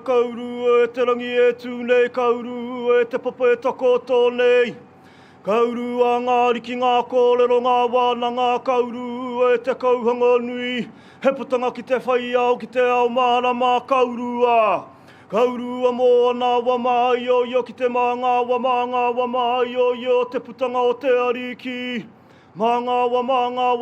kauru e te rangi e tūnei, kauru e te papa e tako tōnei. Kauru a ngā riki ngā kōrero ngā wānanga, kauru e te kauhanga nui. He putanga ki te whaiau, ki te ao marama, kauru a. Kauru a mō ana wa mai o ki te maanga wa mai o te putanga o te ariki. Maanga wa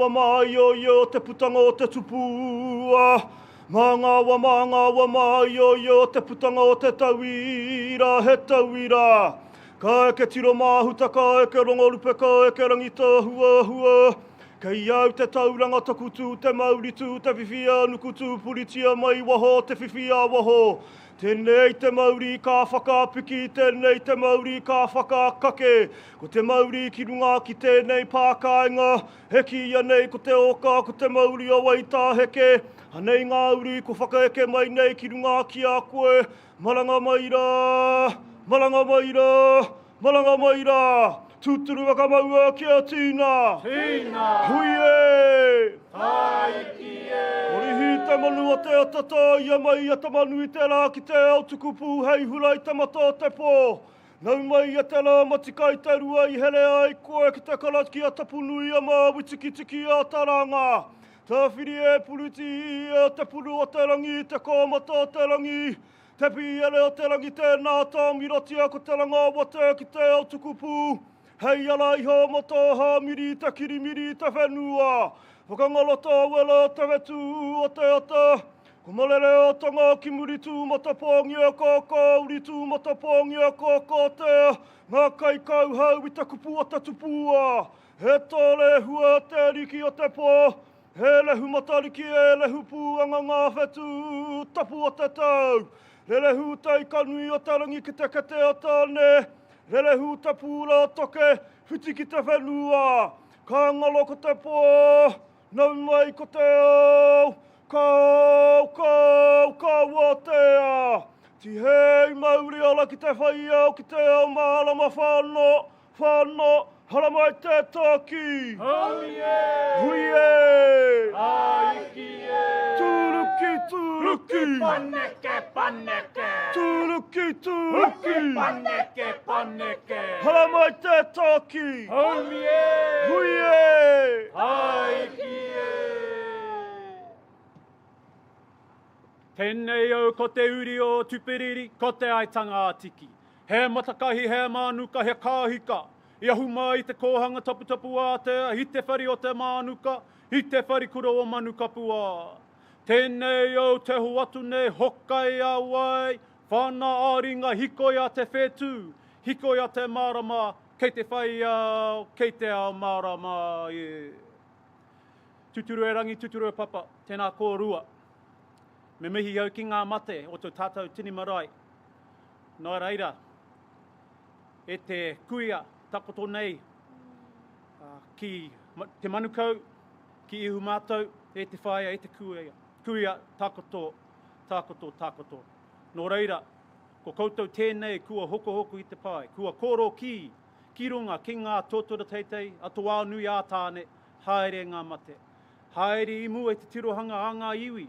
mai o te putanga o te tupua. Maanga wa mai o te putanga o te tauira, he tauira. Ka eke tiro māhuta, ka eke rongorupe, ka eke rangita hua. Kei au te tauranga taku tū, te mauri tū, te whiwhia nuku tū, puritia mai waho, te whiwhia waho. Tēnei te mauri ka whakapiki, tēnei te mauri ka whakakake. Ko te mauri ki runga ki tēnei pākainga, heki ia nei ko te oka, ko te mauri o waita heke. Hanei ngā uri ko whakaeke mai nei ki runga ki a koe. Maranga maira, maranga maira, maranga maira. Tūturu waka maua kia tīna. Tīna. Hui e. Taiki e. Orihi te manu o te atata, ia mai a te manu i te rā ki te ao tukupu, hei hurai te mata o te pō. Nau mai a te rā matikai te rua i here ai koe ki te karaki a tapunui a mā witiki a taranga. Tā whiri e puruti e te puru o te rangi, te kōmata o te rangi. Te piere o te rangi tēnā tā miratia ko te ranga wate ki te ao tukupu. Hei ala iho moto ha miri te kirimiri te whenua. Whakangalota wela te wetu o te ata. Ko malere o tonga ki muri tū mata pōngi a kōkō, uri tū mata pōngi a kōkō te. Ngā kai kau hau i te kupu o te tupua. He tōre hua te riki o te pō. He lehu matariki e lehu pūanga ngā whetu tapu o te tau. Re lehu tei kanui o te rangi ki te kete o tāne. Re lehu te pūra toke, whiti ki te whenua. Ka ngalo ko te pō, nau mai ko te au. Kau o te a. Ti hei mauri ala ki te whaiau, ki te ao mārama whāno. Hara mai te tāki. Hui e. Hui e. Taiki e. Turuki. Paneke. Turuki. Paneke. Hara mai te tāki. Hui e. Hui e. Taiki e. Tēnei au ko te uri o tupiriri, ko te aitanga atiki. He matakahi, he mānuka, he kāhika. Ia huma i te kōhanga tapu ātea, i te whari o te mānuka, i te whari kura o manuka pua. Tēnei au te hoatu nei hokai a wai, whana āringa hikoi a te whetū, hikoi a te marama, kei te whai au, kei te ao marama. Yeah. Tuturu e rangi, tuturu e papa, tēnā kōrua. Me mihi au ki ngā mate o tō tātou tini marae. Nā reira, e te kuia, takoto nei, ki te manukau, ki ihu mātou, e te whaia, e te kuia, takoto. Nō reira, ko koutou tēnei kua hoko i te pai, kua koro ki runga ki ngā tōtura teitei, atoa nui a tāne, haere ngā mate. Haere imu e te tirohanga a ngā iwi,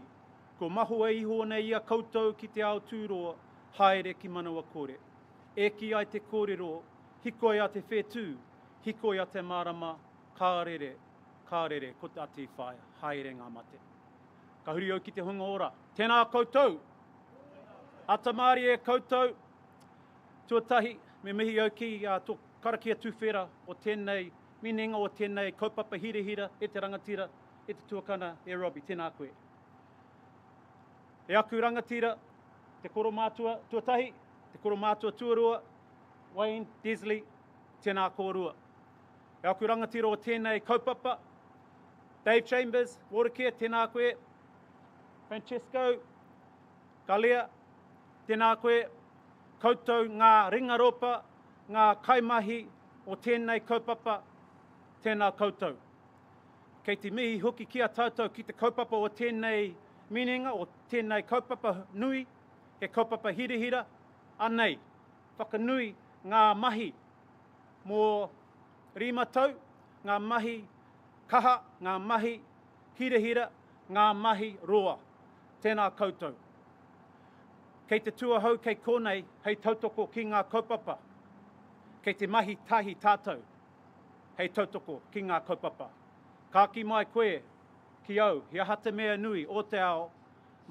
ko maho e iho nei ia koutou ki te ao tūroa, haere ki manawa kore. E ki ai te kōrero, hikoi a te whetū, hikoi a te marama, kārere, ko te ati whaia, haere ngā mate. Ka huri au ki te hunga ora. Tēnā koutou, atamari e koutou, tuatahi, me mihi au ki tō karakia tūwhera o tēnei, minenga o tēnei kaupapa hira, e te rangatira, e te tuakana, e Robbie, tēnā koe. E aku rangatira, te koro mātua tuatahi, te koro mātua tuarua, Wayne, Desley, tēnā kōrua. E aku rangatira o tēnei kaupapa, Dave Chambers, Watercare, tēnā koe, Francesco, Galea, tēnā koe, koutou ngā ringaropa, ngā kaimahi o tēnei kaupapa, tēnā koutou. Kei te mihi hoki kia tātou ki te kaupapa o tēnei minenga, o tēnei kaupapa nui, he kaupapa hira, anei, whakanui ngā mahi mō rima tau, ngā mahi kaha, ngā mahi hira, ngā mahi roa. Tēnā koutou. Kei te tuahau kei konei, hei tautoko ki ngā kaupapa. Kei te mahi tahi tātou, hei tautoko ki ngā kaupapa. Ka ki mai koe, ki au, he aha te mea nui o te ao,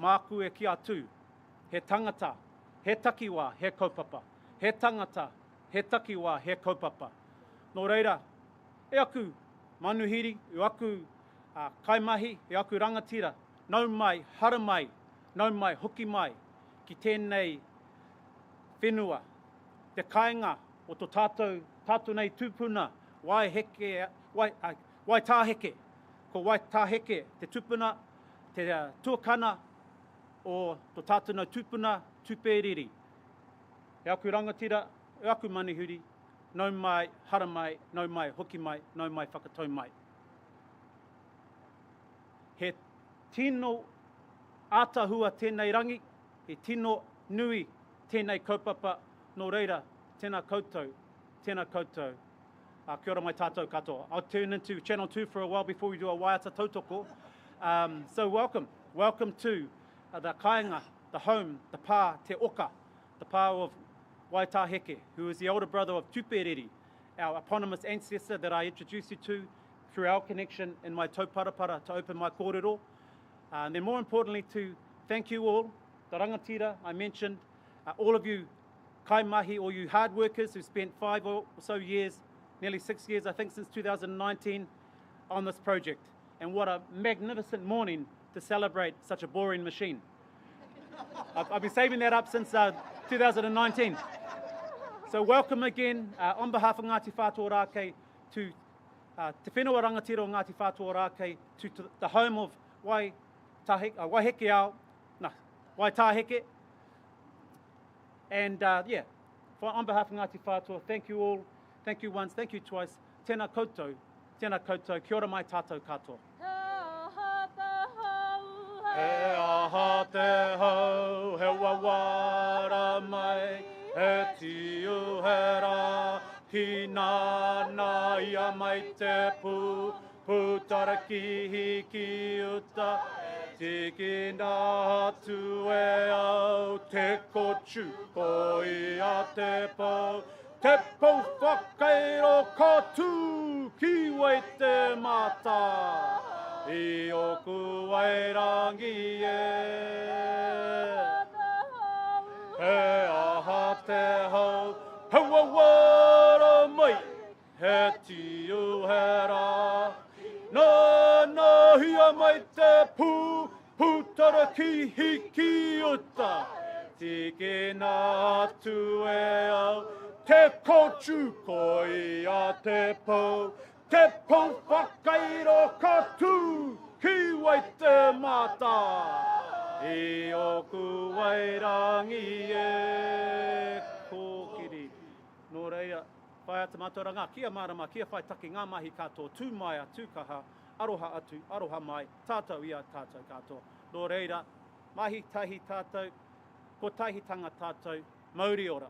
māku e ki atu. He tangata, he takiwā, he kaupapa. He tangata, he takiwā, he kaupapa. Nō reira, e aku manuhiri, e aku kaimahi, e aku rangatira, nau mai, hara mai, nau mai, hoki mai, ki tēnei whenua, te kāinga o tō tātou nei tūpuna, wai tāheke, ko wai tāheke, te tūpuna, te tuakana o tō tātou nei tūpuna, tūpēriri. E aku rangatira, e aku manihuri, nau mai, hara mai, nau mai, hoki mai, nau mai, whakatau mai. He tino ātahua tēnei rangi, he tino nui tēnei kaupapa, nō reira, tēnā koutou, tēnā koutou. Kia ora mai tātou katoa. I'll turn into Channel 2 for a while before we do a waiata tautoko. So welcome to the kāinga, the home, the pā, te oka, the pā of Waitaheke, who is the older brother of Tupēriri, our eponymous ancestor that I introduced you to through our connection in my tauparapara to open my kōrero. And then more importantly, to thank you all, the rangatira I mentioned, all of you kaimahi, all you hard workers who spent 5 or so years, nearly 6 years, I think, since 2019 on this project. And what a magnificent morning to celebrate such a boring machine. I've been saving that up since 2019. So welcome again on behalf of Ngāti Whātua Rākei to Te Whenua Rangatira o Ngāti Whātua Rākei to the home of Waiheke ao, Waitaheke. And on behalf of Ngāti Whātua, thank you all, thank you once, thank you twice. Tēnā koutou, kia ora mai tātou katoa. He aha te hau, he wawara mai, he tiu he rā, ki nāna ia mai te pū, pūtara ki hiki uta, tiki nā atu e au, te kochu, ko ia te pau whakairo katu, ki wei te mata. I oku wairangi e he aha te hau, he wawara mai, he tiu he rā, nā hia mai te pū, pūtara ki hiki uta, tiki nā atu e au, te kochu ko ia te pau whakairo katu, ki wei te mata. I oku wairangi e kōkiri. Nō reira, whai ata mātauranga, kia marama, kia whai taki ngā mahi katoa, tū maia, tūkaha, aroha atu, aroha mai, tātou ia, tātou katoa. Nō reira, mahi tahi tātou, ko tahitanga tātou, mauri ora.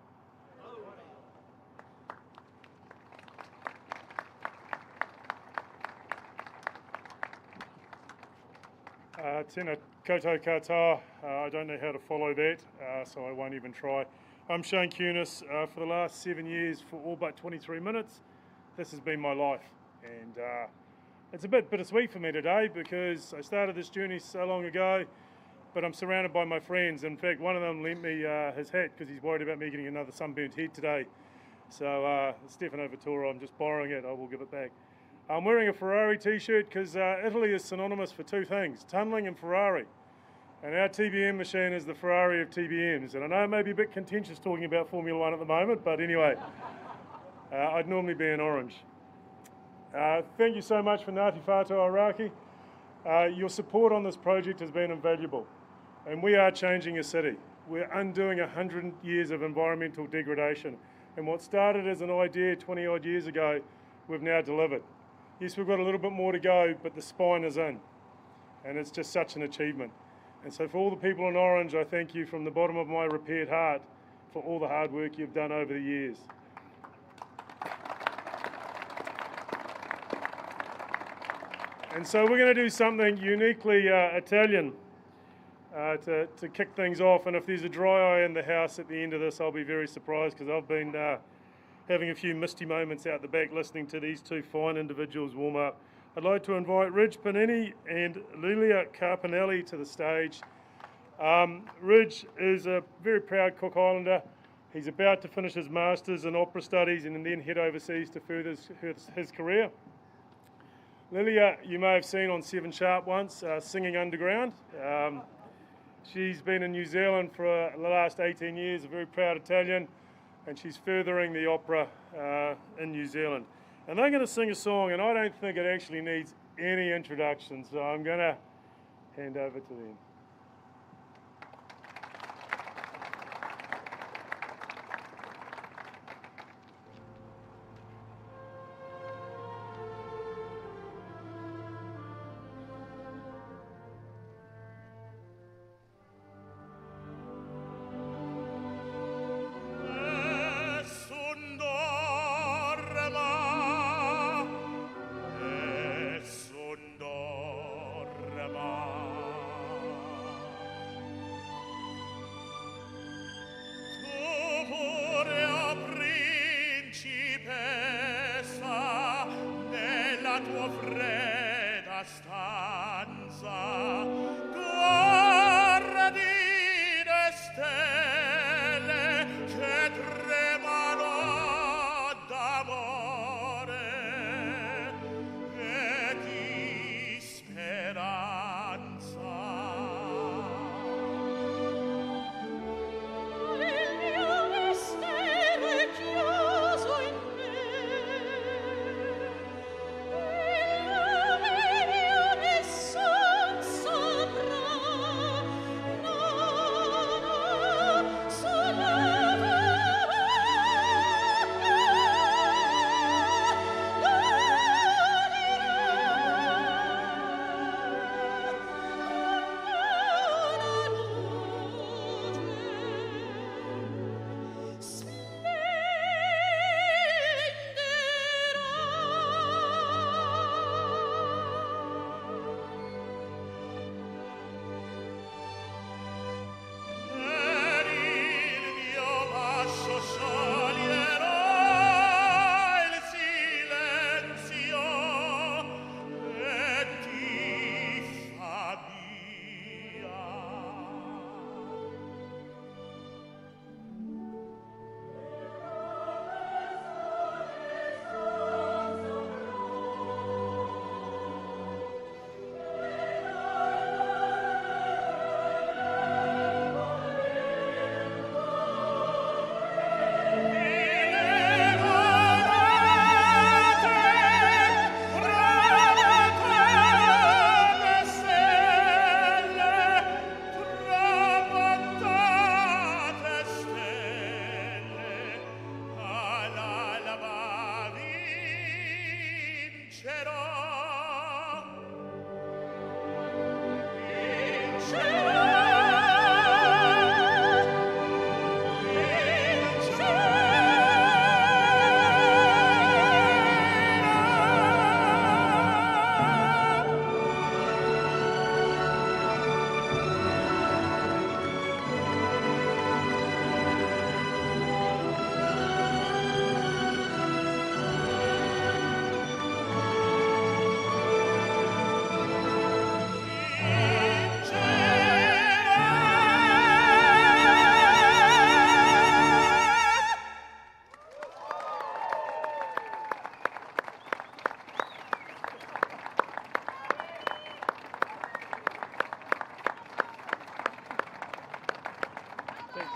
Tēnā koutou katoa. I don't know how to follow that, so I won't even try. I'm Shane Cunis. For the last 7 years, for all but 23 minutes, this has been my life. And it's a bit bittersweet for me today because I started this journey so long ago, but I'm surrounded by my friends. In fact, one of them lent me his hat because he's worried about me getting another sunburnt head today. So Stefano Vittorio, I'm just borrowing it, I will give it back. I'm wearing a Ferrari t-shirt because Italy is synonymous for two things, tunnelling and Ferrari. And our TBM machine is the Ferrari of TBMs. And I know it may be a bit contentious talking about Formula One at the moment, but anyway, I'd normally be in orange. Thank you so much for Ngāti Whātua Rākei. Your support on this project has been invaluable. And we are changing a city. We're undoing 100 years of environmental degradation. And what started as an idea 20 odd years ago, we've now delivered. Yes, we've got a little bit more to go, but the spine is in. And it's just such an achievement. And so for all the people in Orange, I thank you from the bottom of my repaired heart for all the hard work you've done over the years. And so we're going to do something uniquely Italian. to kick things off. And if there's a dry eye in the house at the end of this, I'll be very surprised, because I've been having a few misty moments out the back listening to these two fine individuals warm up. I'd like to invite Ridge Panini and Lilia Carpinelli to the stage. Ridge is a very proud Cook Islander. He's about to finish his Masters in Opera Studies and then head overseas to further his career. Lilia, you may have seen on 7 Sharp once, singing underground. She's been in New Zealand for the last 18 years, a very proud Italian, and she's furthering the opera in New Zealand. And they're going to sing a song, and I don't think it actually needs any introduction, so I'm going to hand over to them.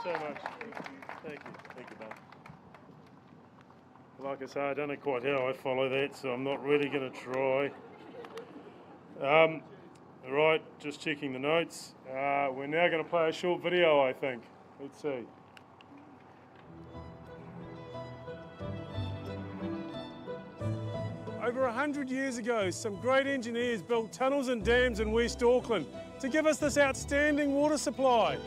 So much. Thank you, Ben. Like I say, I don't know quite how I follow that, so I'm not really going to try. Right, just checking the notes. We're now going to play a short video, I think. Let's see. Over 100 years ago, some great engineers built tunnels and dams in West Auckland to give us this outstanding water supply.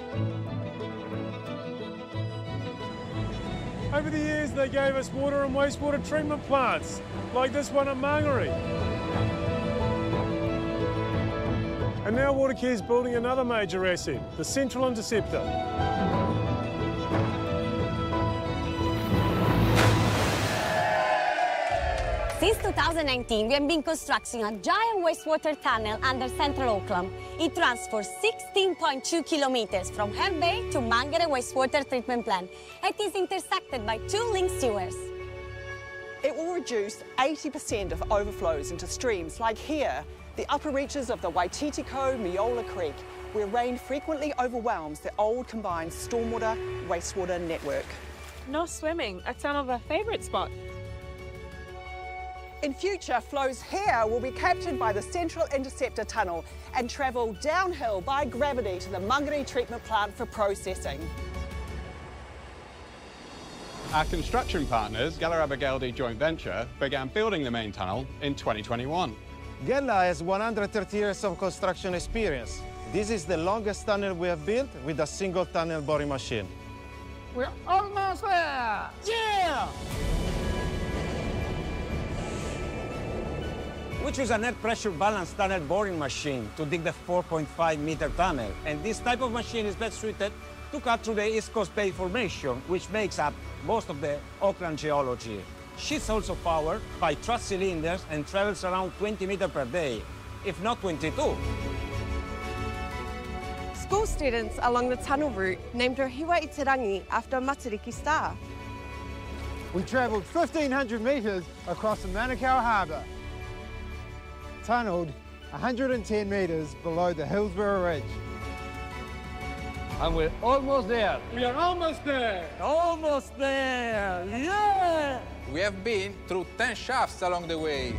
Over the years, they gave us water and wastewater treatment plants, like this one at Mangere. And now Watercare is building another major asset, the Central Interceptor. Since 2019, we have been constructing a giant wastewater tunnel under Central Auckland. It runs for 16.2 kilometers from Hell Bay to Mangere Wastewater Treatment Plant. It is intersected by 2 link sewers. It will reduce 80% of overflows into streams like here, the upper reaches of the Waititiko-Miola Creek, where rain frequently overwhelms the old combined stormwater wastewater network. No swimming, it's some of our favourite spots. In future, flows here will be captured by the Central Interceptor tunnel and travel downhill by gravity to the Mangere treatment plant for processing. Our construction partners, Gallaraba Galdi Joint Venture, began building the main tunnel in 2021. Gela has 130 years of construction experience. This is the longest tunnel we have built with a single tunnel boring machine. We're almost there! Yeah! We choose a net pressure balanced tunnel boring machine to dig the 4.5-meter tunnel. And this type of machine is best suited to cut through the East Coast Bay Formation, which makes up most of the Auckland geology. She's also powered by truss cylinders and travels around 20 meters per day, if not 22. School students along the tunnel route named Rohiwa Itirangi after a Matariki star. We travelled 1,500 metres across the Manukau Harbour, tunnelled 110 metres below the Hillsborough Ridge. And we're almost there. We are almost there! Almost there! Yeah! We have been through 10 shafts along the way.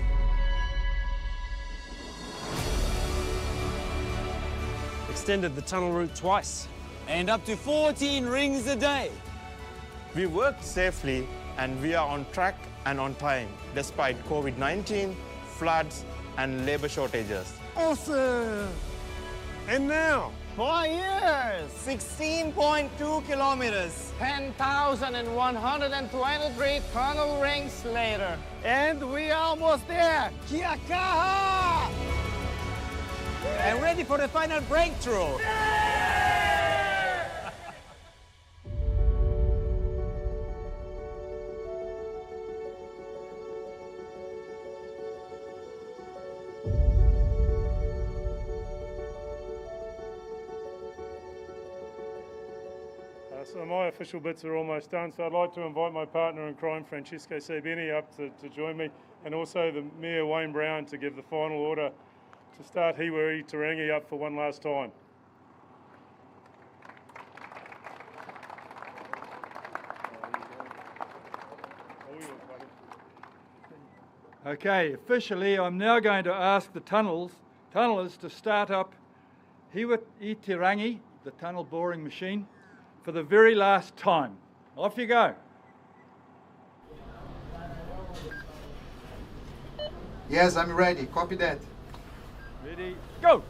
Extended the tunnel route twice. And up to 14 rings a day. We worked safely and we are on track and on time, despite COVID-19, floods, and labour shortages. Awesome! And now, 4 years! 16.2 kilometers. 10,123 tunnel rings later. And we are almost there! Kia kaha! And ready for the final breakthrough! So my official bits are almost done, so I'd like to invite my partner in crime, Francesco Sabini, up to join me, and also the Mayor, Wayne Brown, to give the final order to start Hiweri Tarangi up for one last time. Okay, officially I'm now going to ask the tunnellers to start up Hiweri Tarangi, the tunnel boring machine, for the very last time. Off you go. Yes, I'm ready. Copy that. Ready, go!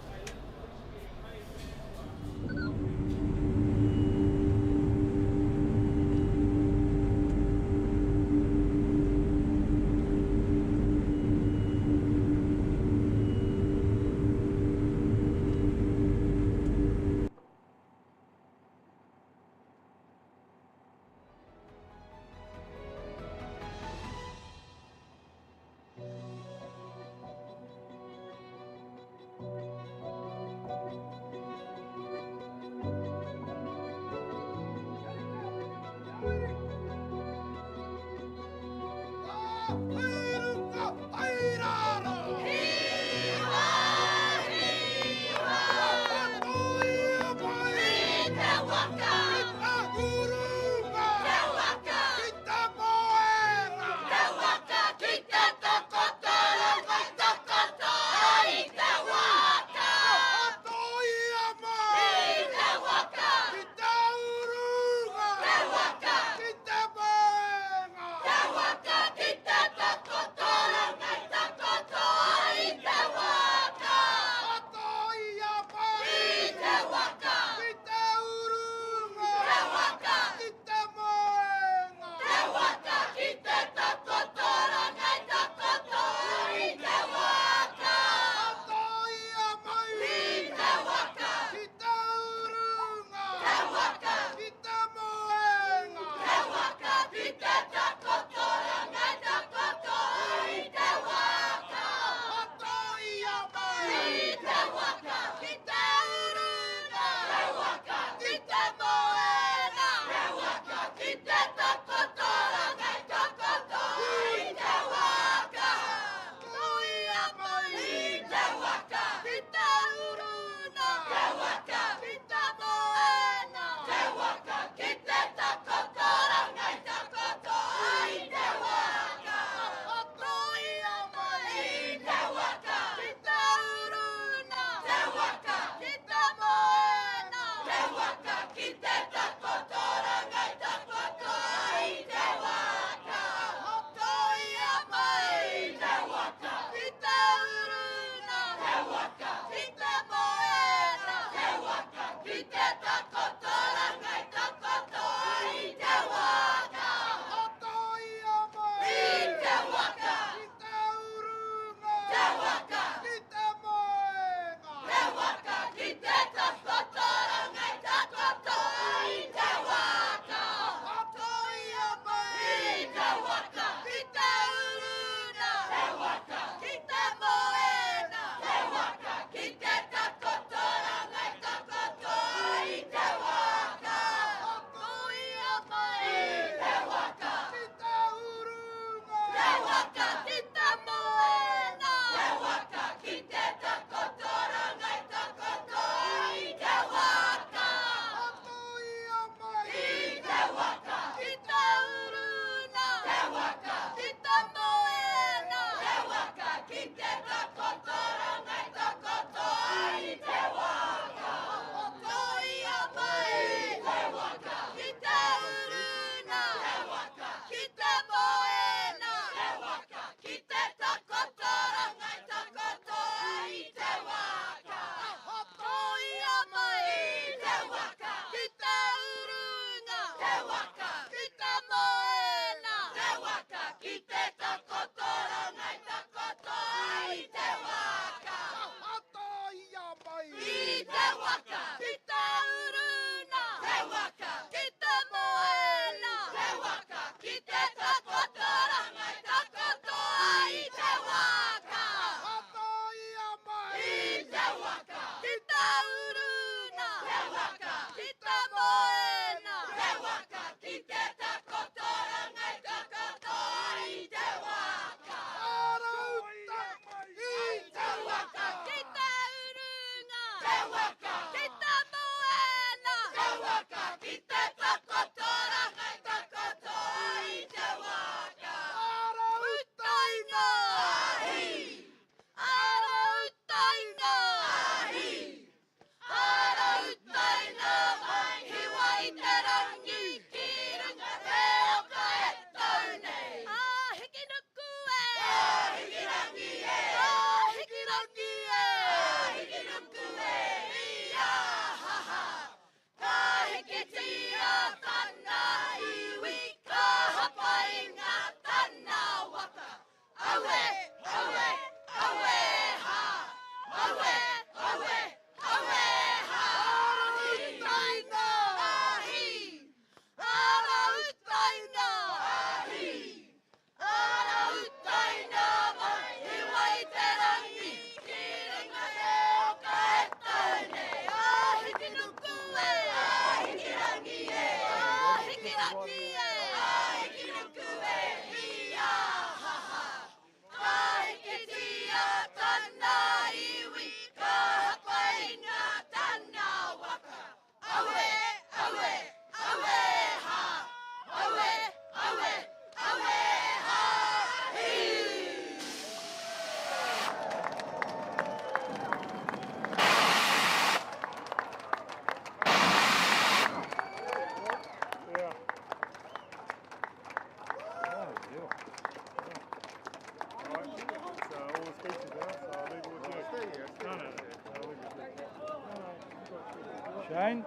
Shane?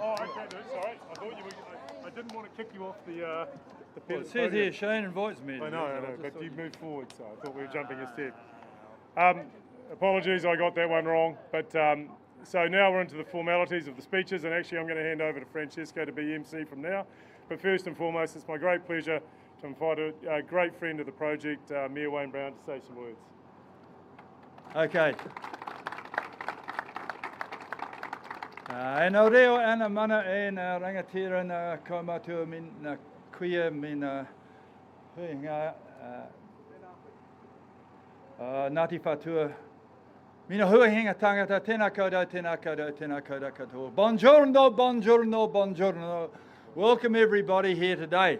Oh, okay, no, sorry. I thought you were. I didn't want to kick you off the Well, podium. it says here Shane invites me. I know, but you moved forward, so I thought we were jumping instead. Apologies, I got that one wrong. But so now we're into the formalities of the speeches, and actually I'm going to hand over to Francesco to be MC from now. But first and foremost, it's my great pleasure to invite a great friend of the project, Mayor Wayne Brown, to say some words. Okay. E nau reo ana mana e na rangatira na kaumatua min na kuia min na huinga Ngāti Whātua. Mina huahinga tangata, tēnā koutou, tēnā koutou, tēnā koutou katoa. Buongiorno, buongiorno, buongiorno. Welcome everybody here today.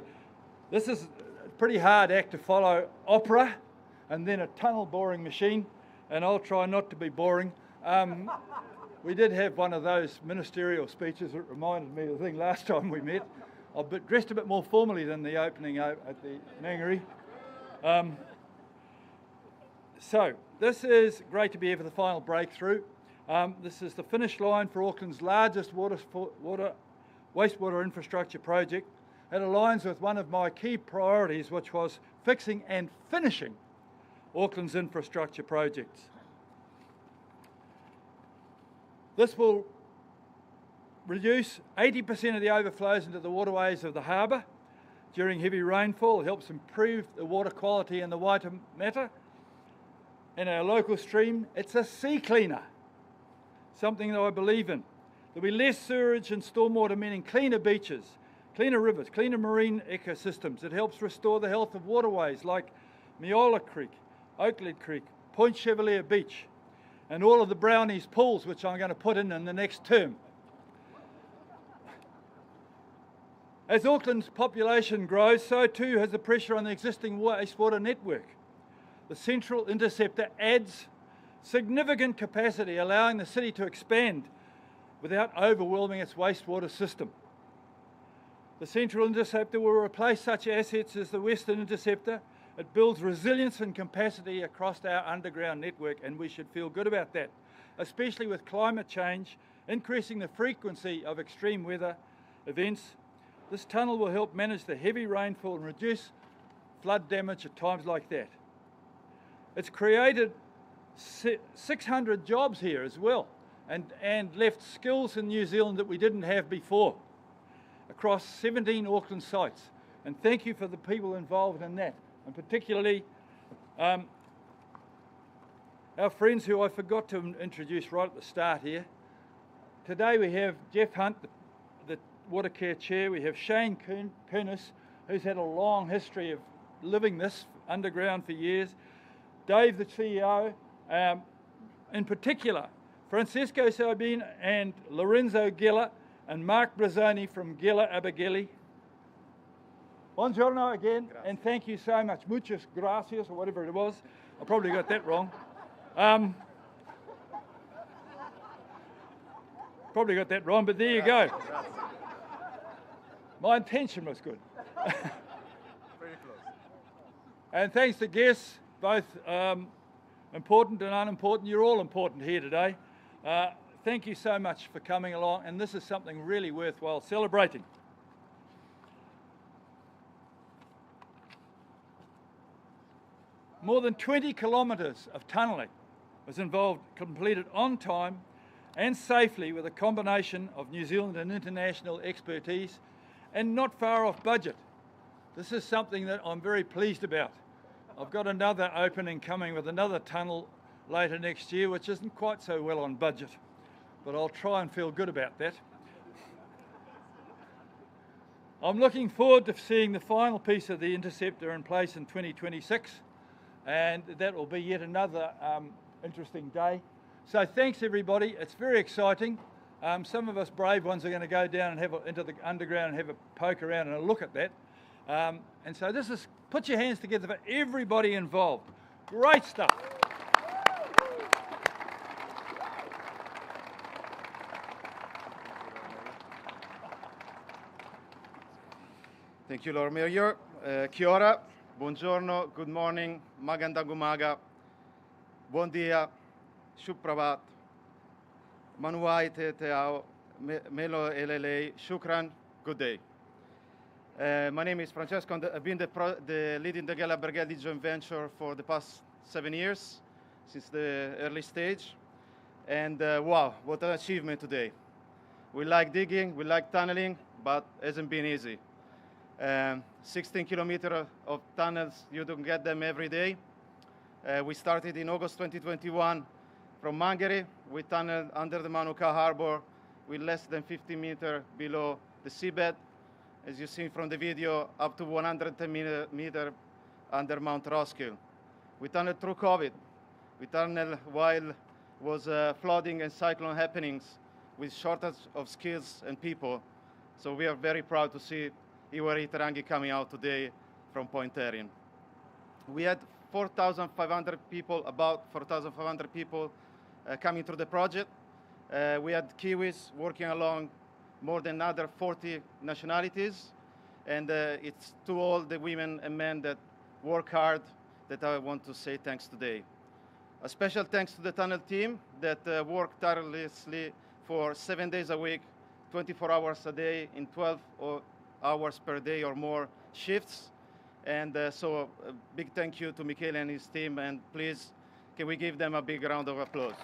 This is a pretty hard act to follow, opera and then a tunnel boring machine, and I'll try not to be boring. We did have one of those ministerial speeches that reminded me of the thing last time we met. I dressed a bit more formally than the opening at the Mangere. So, this is great to be here for the final breakthrough. This is the finish line for Auckland's largest wastewater infrastructure project. It aligns with one of my key priorities, which was fixing and finishing Auckland's infrastructure projects. This will reduce 80% of the overflows into the waterways of the harbour during heavy rainfall. It helps improve the water quality in the Waitemata. In our local stream, it's a sea cleaner, something that I believe in. There'll be less sewage and stormwater, meaning cleaner beaches, cleaner rivers, cleaner marine ecosystems. It helps restore the health of waterways like Miola Creek, Oakland Creek, Point Chevalier Beach, and all of the Brownies pools, which I'm going to put in the next term. As Auckland's population grows, so too has the pressure on the existing wastewater network. The Central Interceptor adds significant capacity, allowing the city to expand without overwhelming its wastewater system. The Central Interceptor will replace such assets as the Western Interceptor. It builds resilience and capacity across our underground network, and we should feel good about that, especially with climate change increasing the frequency of extreme weather events. This tunnel will help manage the heavy rainfall and reduce flood damage at times like that. It's created 600 jobs here as well, and left skills in New Zealand that we didn't have before across 17 Auckland sites. And thank you for the people involved in that, and particularly our friends who I forgot to introduce right at the start here. Today we have Jeff Hunt, the Watercare Chair. We have Shane Kunis, who's had a long history of living this underground for years. Dave, the CEO, in particular, Francesco Sabine and Lorenzo Gela and Mark Brazzoni from Gela Abergele. Buongiorno again, gracias. And thank you so much. Muchas gracias, or whatever it was. I probably got that wrong. Probably got that wrong, but there you go. My intention was good. Very close. And thanks to guests, both important and unimportant. You're all important here today. Thank you so much for coming along, and this is something really worthwhile celebrating. More than 20 kilometres of tunnelling was completed on time and safely with a combination of New Zealand and international expertise, and not far off budget. This is something that I'm very pleased about. I've got another opening coming with another tunnel later next year, which isn't quite so well on budget, but I'll try and feel good about that. I'm looking forward to seeing the final piece of the Interceptor in place in 2026, and that will be yet another interesting day. So thanks everybody, it's very exciting. Some of us brave ones are going to go down and into the underground and have a poke around and a look at that. And so this is, put your hands together for everybody involved. Great stuff. Thank you, Lord Mayor. Kia ora, buongiorno, good morning, magandang umaga, bon dia, shupravat, manuai te te ao, melo elelei, shukran, good day. My name is Francesco. I've been the leading the Gela Bergeldi joint venture for the past 7 years, since the early stage. And wow, what an achievement today. We like digging, we like tunneling, but it hasn't been easy. 16 kilometers of tunnels, you don't get them every day. We started in August 2021 from Mangere. We tunneled under the Manuka Harbor with less than 50 meters below the seabed. As you see from the video, up to 110 meters under Mount Roskill. We tunneled through COVID. We tunneled while was flooding and cyclone happenings with shortage of skills and people. So we are very proud to see Iwari Tarangi coming out today from Point Erin. We had 4,500 people, about 4,500 people coming through the project. We had Kiwis working along more than another 40 nationalities. And it's to all the women and men that work hard that I want to say thanks today. A special thanks to the tunnel team that worked tirelessly for 7 days a week, 24 hours a day, in 12 hours per day or more shifts. And so a big thank you to Michele and his team, and please, can we give them a big round of applause?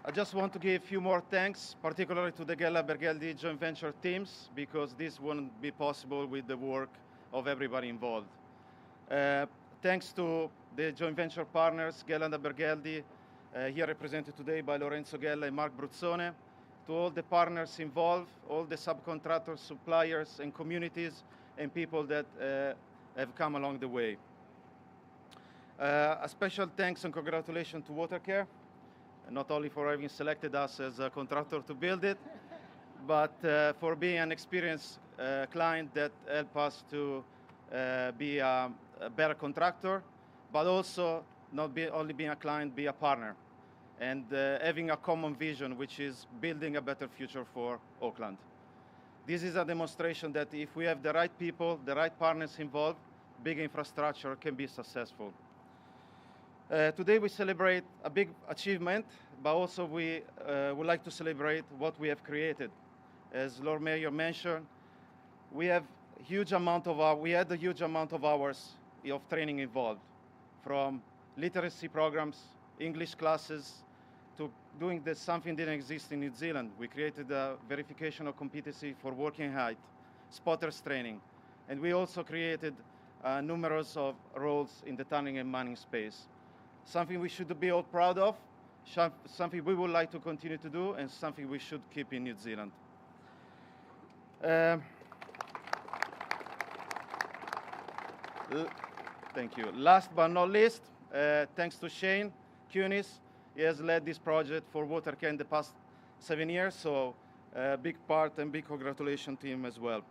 I just want to give a few more thanks, particularly to the Gela Bergeldi joint venture teams, because this wouldn't be possible with the work of everybody involved. Thanks to the joint venture partners, Gela and Bergeldi, here represented today by Lorenzo Gella and Mark Bruzzone, to all the partners involved, all the subcontractors, suppliers, and communities, and people that have come along the way. A special thanks and congratulations to Watercare, not only for having selected us as a contractor to build it, but for being an experienced client that helped us to be a better contractor, but also not only being a client, be a partner, and having a common vision, which is building a better future for Auckland. This is a demonstration that if we have the right people, the right partners involved, big infrastructure can be successful. Today we celebrate a big achievement, but also we would like to celebrate what we have created. As Lord Mayor mentioned, we had a huge amount of hours of training involved, from literacy programs, English classes, to doing something that didn't exist in New Zealand. We created a verification of competency for working height, spotters training, and we also created numerous of roles in the tunneling and mining space. Something we should be all proud of, something we would like to continue to do, and something we should keep in New Zealand. Thank you. Last but not least, thanks to Shane Kunis. He has led this project for Watercare in the past 7 years, so big part and big congratulations to him as well.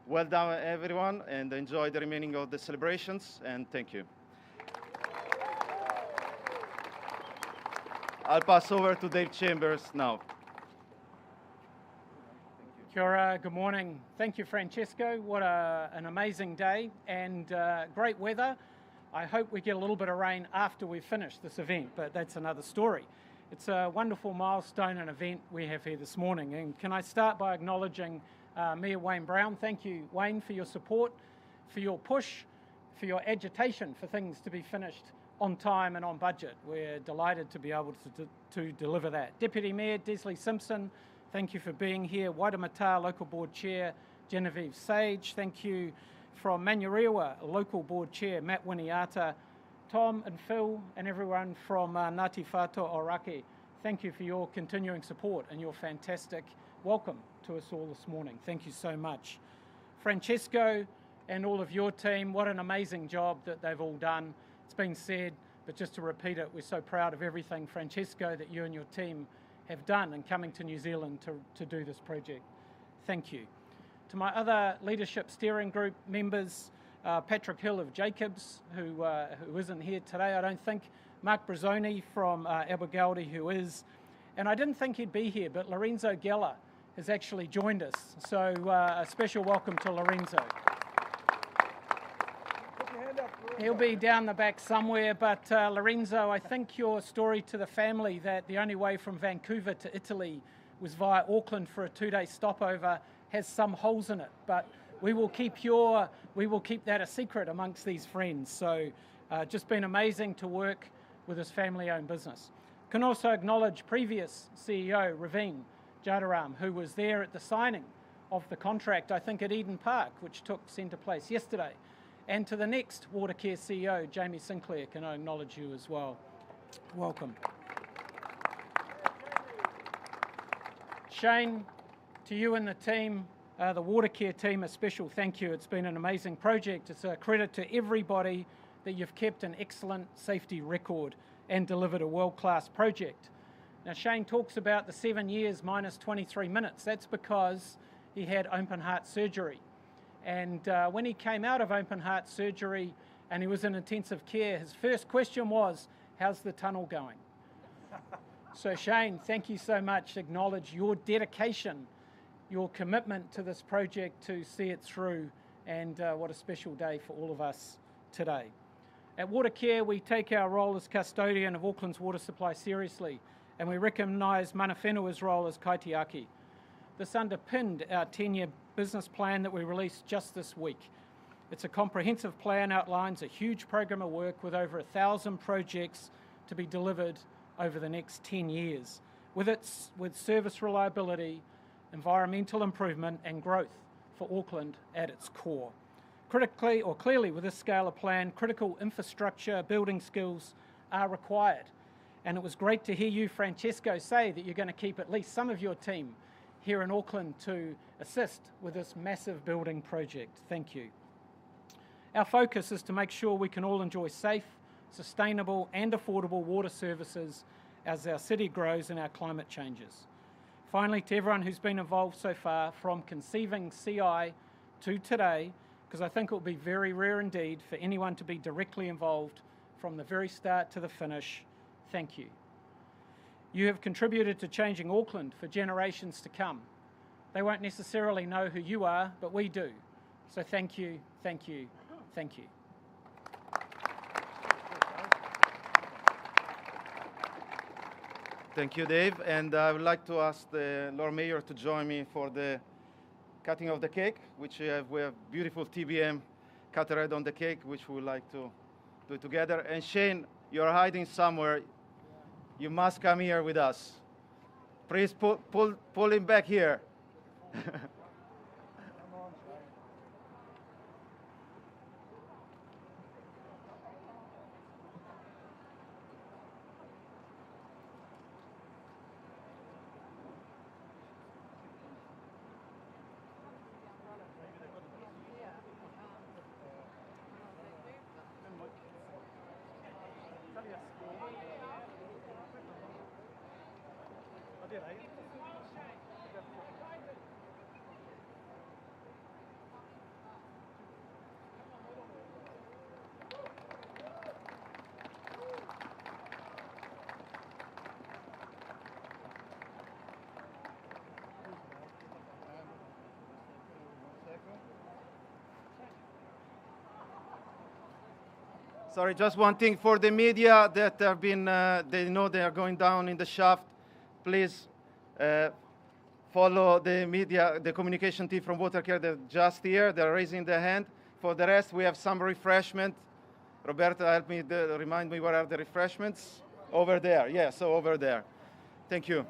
Well done, everyone, and enjoy the remaining of the celebrations, and thank you. I'll pass over to Dave Chambers now. Kia ora, good morning. Thank you, Francesco. What an amazing day and great weather. I hope we get a little bit of rain after we finish this event, but that's another story. It's a wonderful milestone and event we have here this morning. And can I start by acknowledging Mayor Wayne Brown. Thank you, Wayne, for your support, for your push, for your agitation for things to be finished on time and on budget. We're delighted to be able to deliver that. Deputy Mayor Desley Simpson, thank you for being here. Waitemata Local Board Chair Genevieve Sage, thank you. From Manurewa Local Board Chair Matt Winiata, Tom and Phil and everyone from Ngāti Whātua Orake, thank you for your continuing support and your fantastic welcome to us all this morning. Thank you so much. Francesco and all of your team, what an amazing job that they've all done. It's been said, but just to repeat it, we're so proud of everything, Francesco, that you and your team have done in coming to New Zealand to do this project. Thank you. To my other leadership steering group members, Patrick Hill of Jacobs, who isn't here today, I don't think, Mark Bruzzone from Abergaudi, who is, And I didn't think he'd be here, but Lorenzo Geller has actually joined us. So a special welcome to Lorenzo. He'll be down the back somewhere, but Lorenzo, I think your story to the family that the only way from Vancouver to Italy was via Auckland for a 2-day stopover has some holes in it, but we will keep that a secret amongst these friends. So just been amazing to work with this family-owned business. Can also acknowledge previous CEO, Raveen Jadaram, who was there at the signing of the contract, I think at Eden Park, which took centre place yesterday. And to the next Watercare CEO, Jamie Sinclair, can I acknowledge you as well. Welcome. Shane, to you and the team, the Watercare team, a special thank you. It's been an amazing project. It's a credit to everybody that you've kept an excellent safety record and delivered a world-class project. Now, Shane talks about the 7 years minus 23 minutes. That's because he had open heart surgery. And when he came out of open heart surgery and he was in intensive care, his first question was, how's the tunnel going? So Shane, thank you so much. Acknowledge your dedication, your commitment to this project to see it through, and what a special day for all of us today. At Watercare, we take our role as custodian of Auckland's water supply seriously, and we recognise Mana Whenua's role as kaitiaki. This underpinned our 10-year business plan that we released just this week. It's a comprehensive plan, outlines a huge program of work with over 1,000 projects to be delivered over the next 10 years, with service reliability, environmental improvement and growth for Auckland at its core. Clearly with this scale of plan, critical infrastructure, building skills are required. And it was great to hear you, Francesco, say that you're going to keep at least some of your team here in Auckland to assist with this massive building project. Thank you. Our focus is to make sure we can all enjoy safe, sustainable and affordable water services as our city grows and our climate changes. Finally, to everyone who's been involved so far, from conceiving CI to today, because I think it will be very rare indeed for anyone to be directly involved from the very start to the finish, thank you. You have contributed to changing Auckland for generations to come. They won't necessarily know who you are, but we do. So thank you, thank you, thank you. Thank you, Dave. And I would like to ask the Lord Mayor to join me for the cutting of the cake, which we have beautiful TBM cut red on the cake, which we would like to do together. And Shane, you're hiding somewhere. You must come here with us. Please pull him back here. Sorry, just one thing for the media that have been, they know they are going down in the shaft. Please follow the media, the communication team from Watercare. They're just here. They're raising their hand. For the rest, we have some refreshment. Roberta, help me, remind me where are the refreshments? Over there. Yeah, so over there. Thank you.